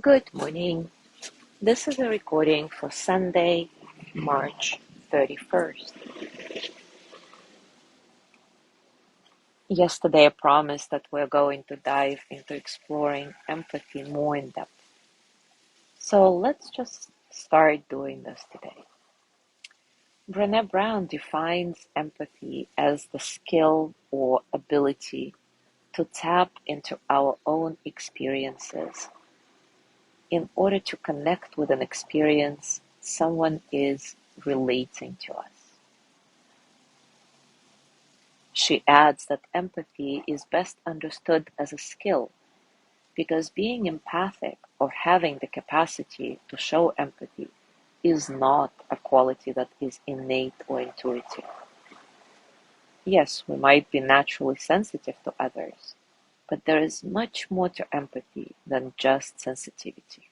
Good morning. This is a recording for Sunday, March 31st. Yesterday I promised that we're going to dive into exploring empathy more in depth. So let's just start doing this today. Brené Brown defines empathy as the skill or ability to tap into our own experiences in order to connect with an experience someone is relating to us. She adds that empathy is best understood as a skill because being empathic or having the capacity to show empathy is not a quality that is innate or intuitive. Yes, we might be naturally sensitive to others, but there is much more to empathy than just sensitivity.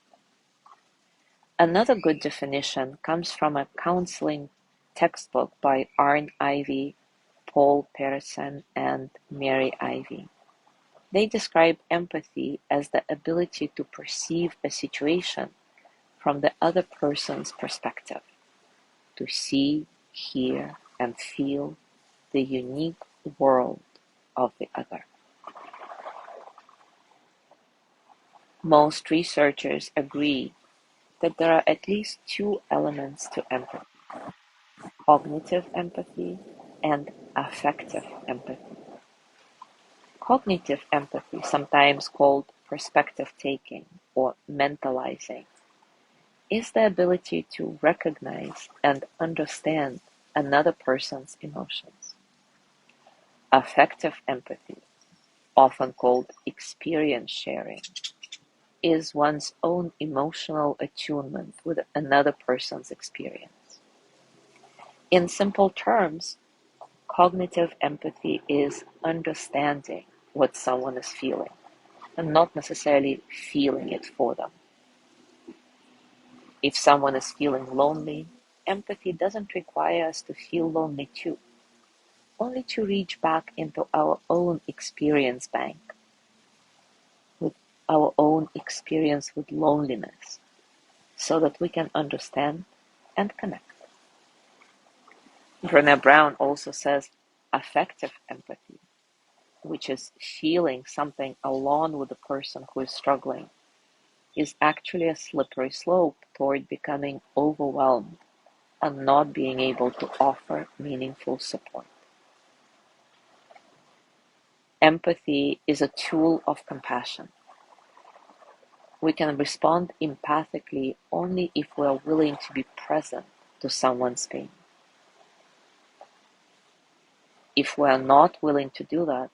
Another good definition comes from a counseling textbook by Arne Ivy, Paul Patterson, and Mary Ivy. They describe empathy as the ability to perceive a situation from the other person's perspective, to see, hear, and feel the unique world of the other. Most researchers agree that there are at least two elements to empathy: cognitive empathy and affective empathy. Cognitive empathy, sometimes called perspective taking or mentalizing, is the ability to recognize and understand another person's emotions. Affective empathy, often called experience sharing, is one's own emotional attunement with another person's experience. In simple terms, cognitive empathy is understanding what someone is feeling and not necessarily feeling it for them. If someone is feeling lonely, empathy doesn't require us to feel lonely too, only to reach back into our own experience bank, with our own experience with loneliness, so that we can understand and connect. Brené Brown also says affective empathy, which is feeling something along with the person who is struggling, is actually a slippery slope toward becoming overwhelmed and not being able to offer meaningful support. Empathy is a tool of compassion. We can respond empathically only if we are willing to be present to someone's pain. If we are not willing to do that,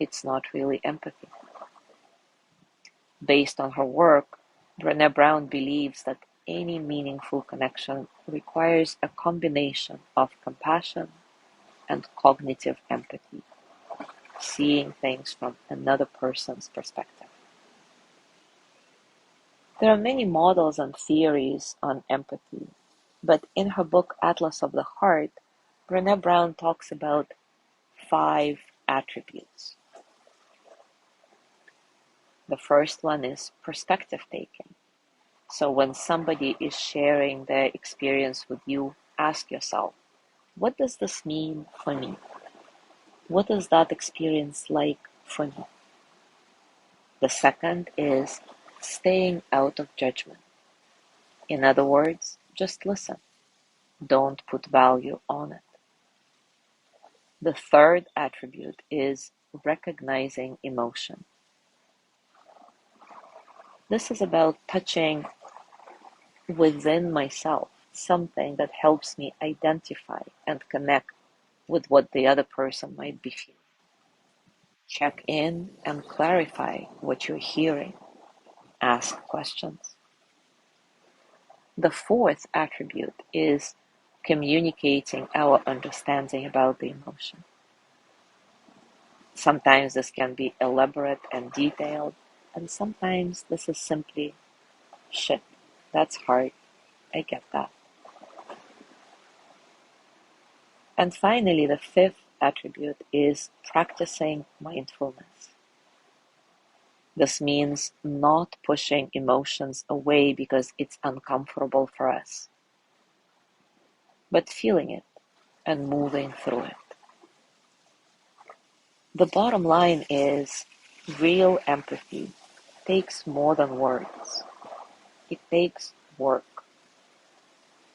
it's not really empathy. Based on her work, Brené Brown believes that any meaningful connection requires a combination of compassion and cognitive empathy, seeing things from another person's perspective. There are many models and theories on empathy, but in her book Atlas of the Heart, Brené Brown talks about 5 attributes. The first one is perspective taking. So when somebody is sharing their experience with you, ask yourself, what does this mean for me? What is that experience like for me? The second is staying out of judgment. In other words, just listen. Don't put value on it. The third attribute is recognizing emotion. This is about touching within myself something that helps me identify and connect with what the other person might be feeling. Check in and clarify what you're hearing. Ask questions. The fourth attribute is communicating our understanding about the emotion. Sometimes this can be elaborate and detailed, and sometimes this is simply, shit, that's hard, I get that. And finally, the fifth attribute is practicing mindfulness. This means not pushing emotions away because it's uncomfortable for us, but feeling it and moving through it. The bottom line is real empathy takes more than words. It takes work.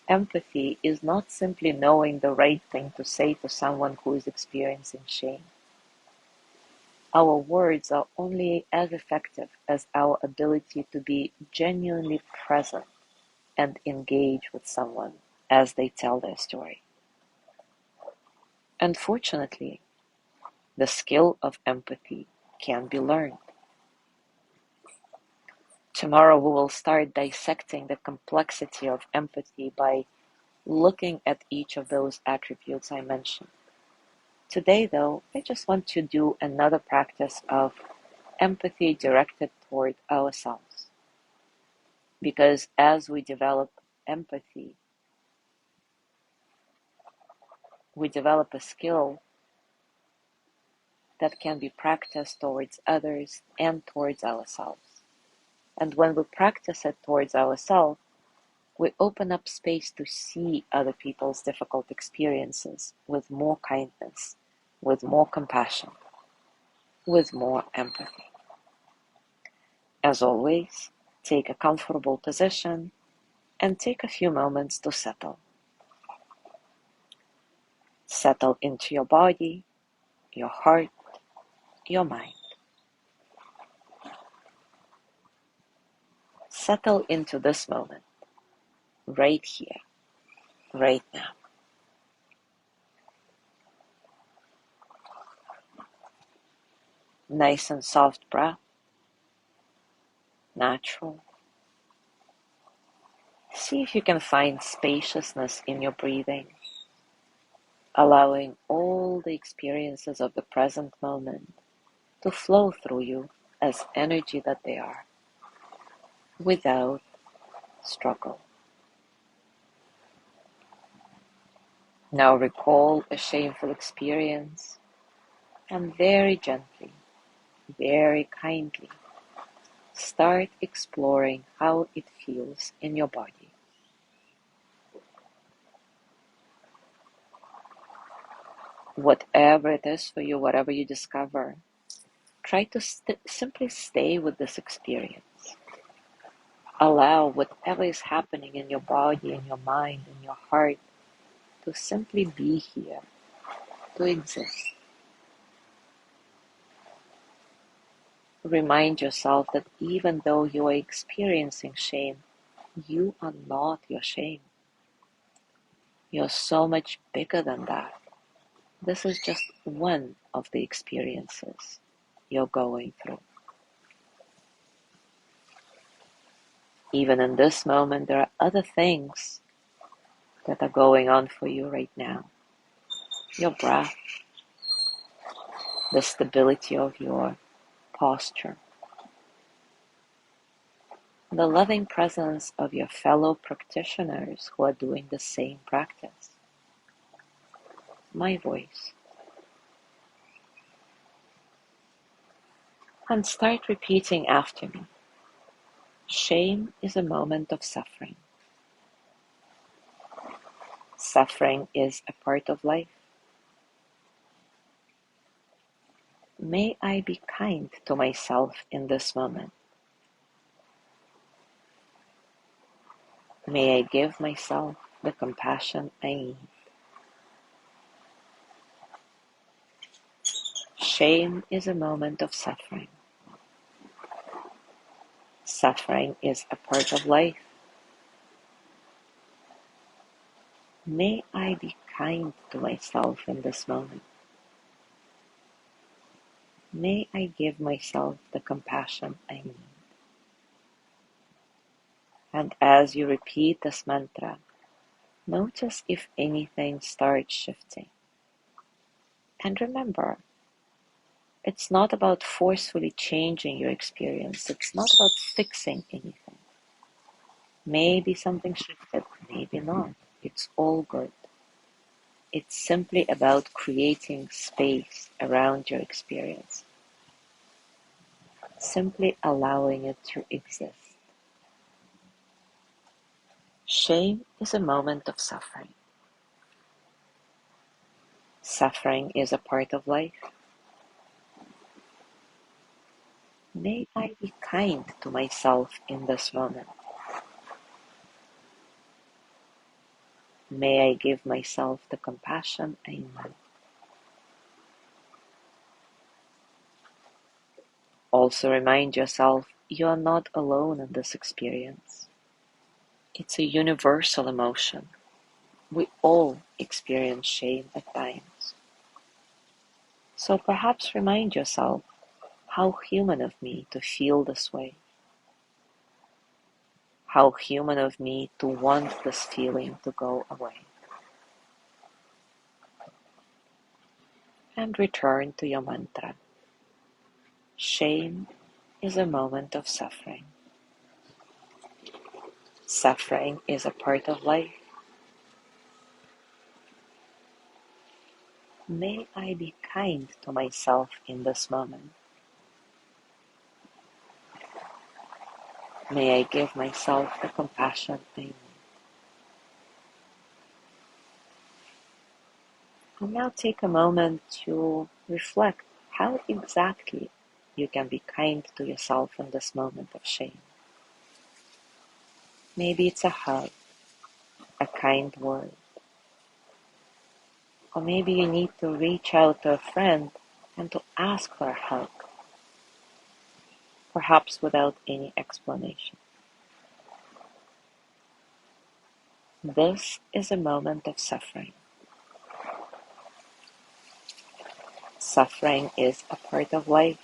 Empathy is not simply knowing the right thing to say to someone who is experiencing shame. Our words are only as effective as our ability to be genuinely present and engage with someone as they tell their story. Unfortunately, the skill of empathy can be learned. Tomorrow we will start dissecting the complexity of empathy by looking at each of those attributes I mentioned. Today, though, I just want to do another practice of empathy directed toward ourselves. Because as we develop empathy, we develop a skill that can be practiced towards others and towards ourselves. And when we practice it towards ourselves, we open up space to see other people's difficult experiences with more kindness, with more compassion, with more empathy. As always, take a comfortable position and take a few moments to settle. Settle into your body, your heart, your mind. Settle into this moment, right here, right now. Nice and soft breath, natural. See if you can find spaciousness in your breathing, allowing all the experiences of the present moment to flow through you as energy that they are, without struggle. Now recall a shameful experience and very gently, very kindly, start exploring how it feels in your body. Whatever it is for you, whatever you discover, try to simply stay with this experience. Allow whatever is happening in your body, in your mind, in your heart, to simply be here, to exist. Remind yourself that even though you are experiencing shame, you are not your shame. You're so much bigger than that. This is just one of the experiences you're going through. Even in this moment, there are other things that are going on for you right now. Your breath, the stability of your posture, the loving presence of your fellow practitioners who are doing the same practice, my voice. And start repeating after me. Shame is a moment of suffering. Suffering is a part of life. May I be kind to myself in this moment. May I give myself the compassion I need. Shame is a moment of suffering. Suffering is a part of life. May I be kind to myself in this moment. May I give myself the compassion I need. And as you repeat this mantra, notice if anything starts shifting. And remember, it's not about forcefully changing your experience. It's not about fixing anything. Maybe something shifted, maybe not. It's all good. It's simply about creating space around your experience. simply allowing it to exist. Shame is a moment of suffering. Suffering is a part of life. May I be kind to myself in this moment. May I give myself the compassion I need. Also remind yourself you are not alone in this experience. It's a universal emotion. We all experience shame at times. So perhaps remind yourself how human of me to feel this way. How human of me to want this feeling to go away. And return to your mantra. Shame is a moment of suffering. Suffering is a part of life. May I be kind to myself in this moment. May I give myself the compassion I need. And now take a moment to reflect how exactly you can be kind to yourself in this moment of shame. Maybe it's a hug, a kind word, or maybe you need to reach out to a friend and to ask for a hug, perhaps without any explanation. This is a moment of suffering. Suffering is a part of life.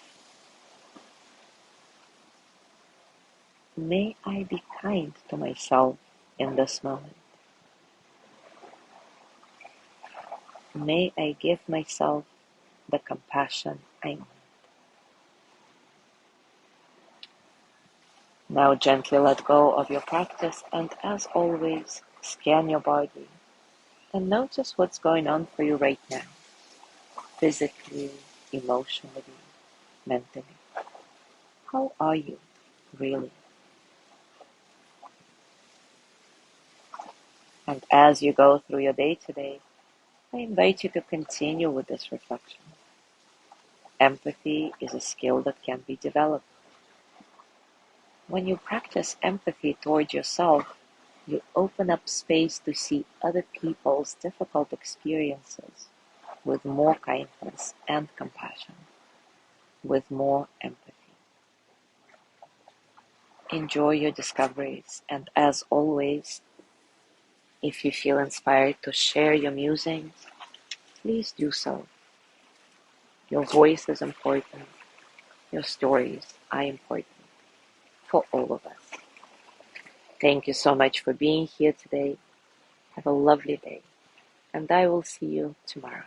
May I be kind to myself in this moment. May I give myself the compassion I need. Now gently let go of your practice and, as always, scan your body and notice what's going on for you right now, physically, emotionally, mentally. How are you, really? And as you go through your day today, I invite you to continue with this reflection. Empathy is a skill that can be developed. When you practice empathy toward yourself, you open up space to see other people's difficult experiences with more kindness and compassion, with more empathy. Enjoy your discoveries, and as always, if you feel inspired to share your musings, please do so. Your voice is important. Your stories are important for all of us. Thank you so much for being here today. Have a lovely day, and I will see you tomorrow.